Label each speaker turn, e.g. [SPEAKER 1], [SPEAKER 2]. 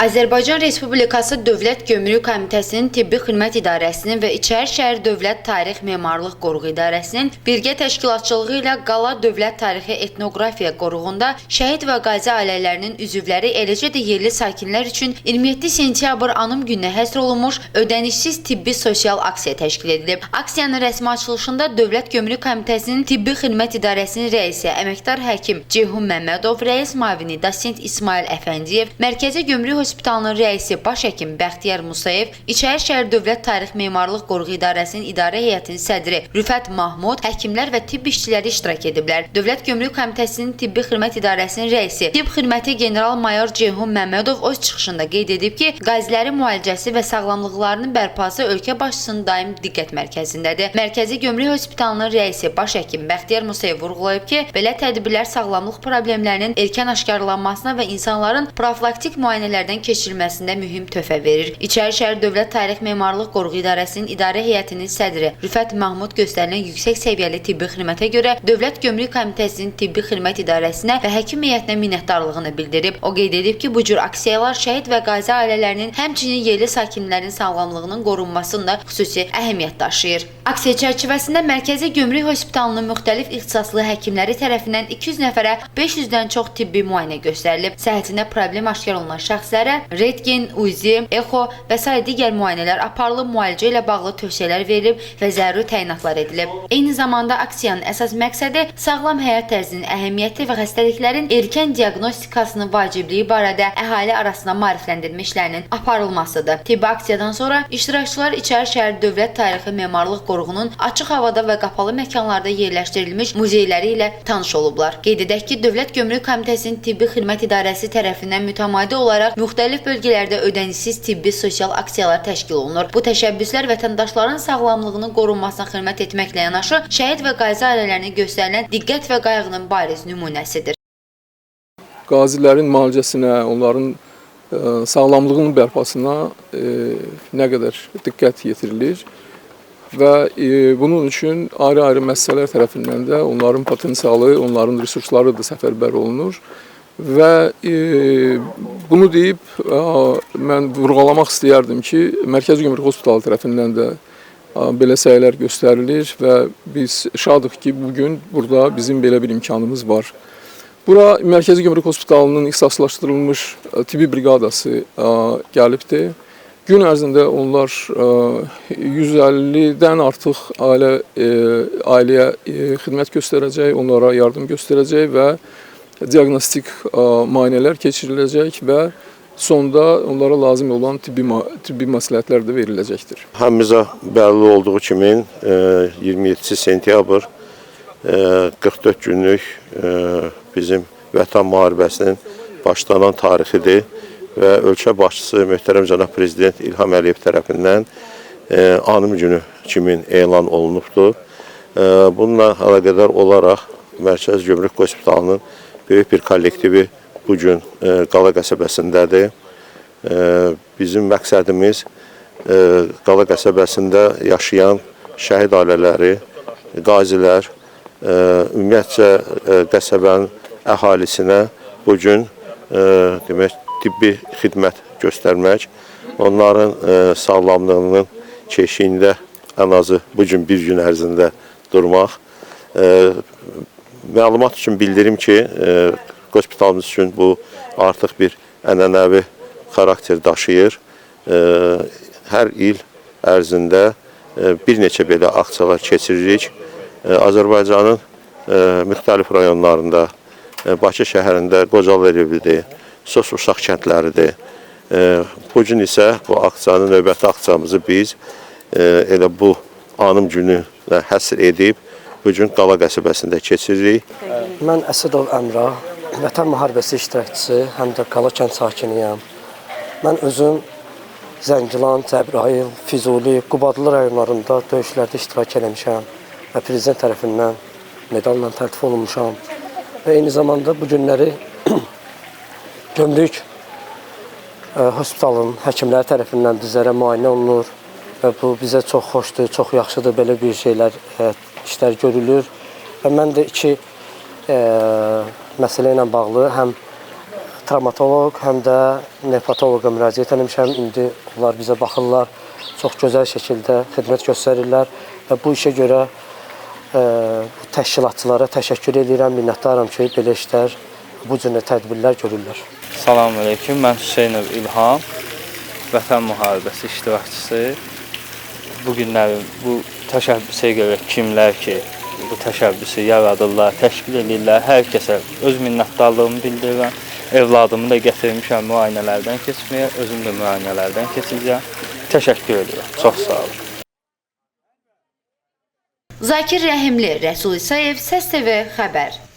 [SPEAKER 1] Azərbaycan Respublikası Dövlət Gömrük Komitəsinin Tibbi Xidmət İdarəsinin və İçərişəhər Dövlət Tarix Memarlıq Qoruğu İdarəsinin birgə təşkilatçılığı ilə Qala Dövlət Tarixi Etnografiya Qoruğunda şəhid və qazi ailələrinin üzvləri, eləcə də yerli sakinlər üçün 27 sentyabr anım gününə həsr olunmuş ödənişsiz tibbi sosial aksiya təşkil edilib. Aksiyanın rəsmi açılışında Dövlət Gömrük Komitəsinin Tibbi Xidmət İdarəsinin rəisi əməkdar həkim Ceyhun Məmmədov, rəis müavini Dosent İsmail Əfəndiyev, Mərkəzi Gömrük Hospitalının rəisi baş həkim Bəxtiyar Musayev, İçərişəhər Dövlət Tarix Memarlıq Qoruğu İdarəsinin idarə heyətinin sədri Rüfət Mahmud, həkimlər və tibb işçiləri iştirak ediblər. Dövlət Gömrük Komitəsinin Tibbi Xidmət İdarəsinin rəisi, Tibb Xidməti General-Mayor Ceyhun Məmmədov öz çıxışında qeyd edib ki, qazilərin müalicəsi və sağlamlıqlarının bərpası ölkə başçısının daim diqqət mərkəzindədir. Mərkəzi Gömrük Hospitalının rəisi baş həkim Bəxtiyar Musayev vurğulayıb ki, belə tədbirlər sağlamlıq problemlərinin erkən aşkarlanmasına və insanların profilaktik müayinələrdən keçirilməsində mühüm töhfə verir. İçərişəhər Dövlət Tarix Memarlıq Qoruğu İdarəsinin idarə heyətinin sədri Rüfət Mahmud göstərilən yüksək səviyyəli tibbi xidmətə görə Dövlət Gömrük Komitəsinin Tibbi Xidmət İdarəsinə və həkim heyətinə minnətdarlığını bildirib. O qeyd edib ki, bu cür aksiyalar şəhid və qazi ailələrinin, həmçinin yerli sakinlərin sağlamlığının qorunmasında xüsusi əhəmiyyət daşıyır. Aksiya çərçivəsində Mərkəzi Gömrük Hospitalının müxtəlif ixtisaslı həkimləri tərəfindən 200 nəfərə 500-dən çox tibbi müayinə göstərilib. Səhhətində problem aşkar olunan şəxslərə rentgen, UZI, EXO və sair digər müayinələr aparılıb, müalicə ilə bağlı tövsiyələr verilib və zəruri təyinatlar edilib. Eyni zamanda aksiyanın əsas məqsədi sağlam həyat tərzinin əhəmiyyəti və xəstəliklərin erkən diaqnostikasının vacibliyi barədə əhali arasında maarifləndirmə işlərinin aparılmasıdır. Tibbi aksiyadan sonra iştirakçılar İçərişəhər Dövlət Tarixi Memarlıq Qoruğunun açıq havada və qapalı məkanlarda yerləşdirilmiş muzeyləri ilə tanış olublar. Qeyd edək ki, Dövlət Gömrük Komitəsinin Tibbi Xidmət İdarəsi tərəfindən mütəmadi olaraq müxtəlif bölgələrdə ödənişsiz tibbi sosial aksiyalar təşkil olunur. Bu təşəbbüslər vətəndaşların sağlamlığının qorunmasına xidmət etməklə yanaşı, şəhid və qazi ailələrine göstərilən diqqət və qayğının bariz nümunəsidir.
[SPEAKER 2] Qazilərin müalicəsinə, onların sağlamlığının bərpasına nə qədər diqqət yetirilir və bunun üçün ayrı-ayrı müəssisələr tərəfindən də onların potensialı, onların resursları da səfərbər olunur. Və bunu deyib, mən vurğulamaq istəyərdim ki, Mərkəzi Gömrük Hospitalı tərəfindən də belə səylər göstərilir və biz şadıq ki, bugün burada bizim belə bir imkanımız var. Bura Mərkəzi Gömrük Hospitalının ixtisaslaşdırılmış tibbi briqadası gəlibdir. Gün ərzində onlar 150-dən artıq ailəyə xidmət göstərəcək, onlara yardım göstərəcək və diaqnostik müayinələr keçiriləcək və sonda onlara lazım olan tibbi məsləhətlər də veriləcəkdir.
[SPEAKER 3] Hamımıza bəlli olduğu kimi 27 sentyabr 44 günlük bizim Vətən müharibəsinin başlanan tarixidir və ölkə başçısı möhtərəm cənab prezident İlham Əliyev tərəfindən anım günü kimi elan olunubdur. Bununla əlaqədar olaraq Mərkəzi Gömrük Hospitalının böyük bir kollektivi bugün Qala qəsəbəsindədir. Bizim məqsədimiz Qala qəsəbəsində yaşayan şəhid ailələri, qazilər, ümumiyyətcə qəsəbənin əhalisinə bugün demək, tibbi xidmət göstərmək, onların sağlamlığının keşiyində ən azı bugün bir gün ərzində durmaq. Məlumat üçün bildirim ki, hospitalımız üçün bu artıq bir ənənəvi xarakter daşıyır. Hər il ərzində bir neçə belə aksiyalar keçiririk. Azərbaycanın müxtəlif rayonlarında, Bakı şəhərində Qocalı-Rivlidir, Sos-Uşaq kəndləridir. Bugün isə bu aksiyanın növbəti aksiyamızı biz elə bu anım günü həsr edib bugün Qala qəsəbəsində keçiririk.
[SPEAKER 4] Mən Əsədov Əmrah, Vətən müharibəsi iştirakçısı, həm də Qala kənd sakiniyəm. Mən özüm Zəngilan, Cəbrayıl, Füzuli, Qubadlı rayonlarında döyüşlərdə iştirak eləmişəm və prezident tərəfindən medalla təltif olunmuşam. Və eyni zamanda bu günləri Gömrük Hospitalının həkimləri tərəfindən bizlərə müayinə olunur və bu bizə çox xoşdur, çox yaxşıdır, belə bir şeylər, işlər görülür. Və mən də iki məsələ ilə bağlı həm travmatoloq, həm də nefroloqa müraciət etmişəm. İndi onlar bizə baxırlar, çox gözəl şəkildə xidmət göstərirlər və bu işə görə bu təşkilatçılara təşəkkür edirəm, minnətdaram ki, belə işlər, bu cür tədbirlər görürlər.
[SPEAKER 5] Salamünaleyküm, mən Hüseynov İlham, Vətən müharibəsi iştirakçısı. Bu günlərin bu təşəbbüsə görə kimlər ki, bu təşəbbüsü yaradırlar, təşkil edirlər, hər kəsə öz minnətdarlığımı bildirirəm. Evladımı da gətirmişəm müayinələrdən keçməyə, özüm də müayinələrdən keçəcəm. Təşəkkür edirəm, çox sağ olun.
[SPEAKER 1] Zakir Rəhimli, Rəsul İsayev, Səs TV xəbər.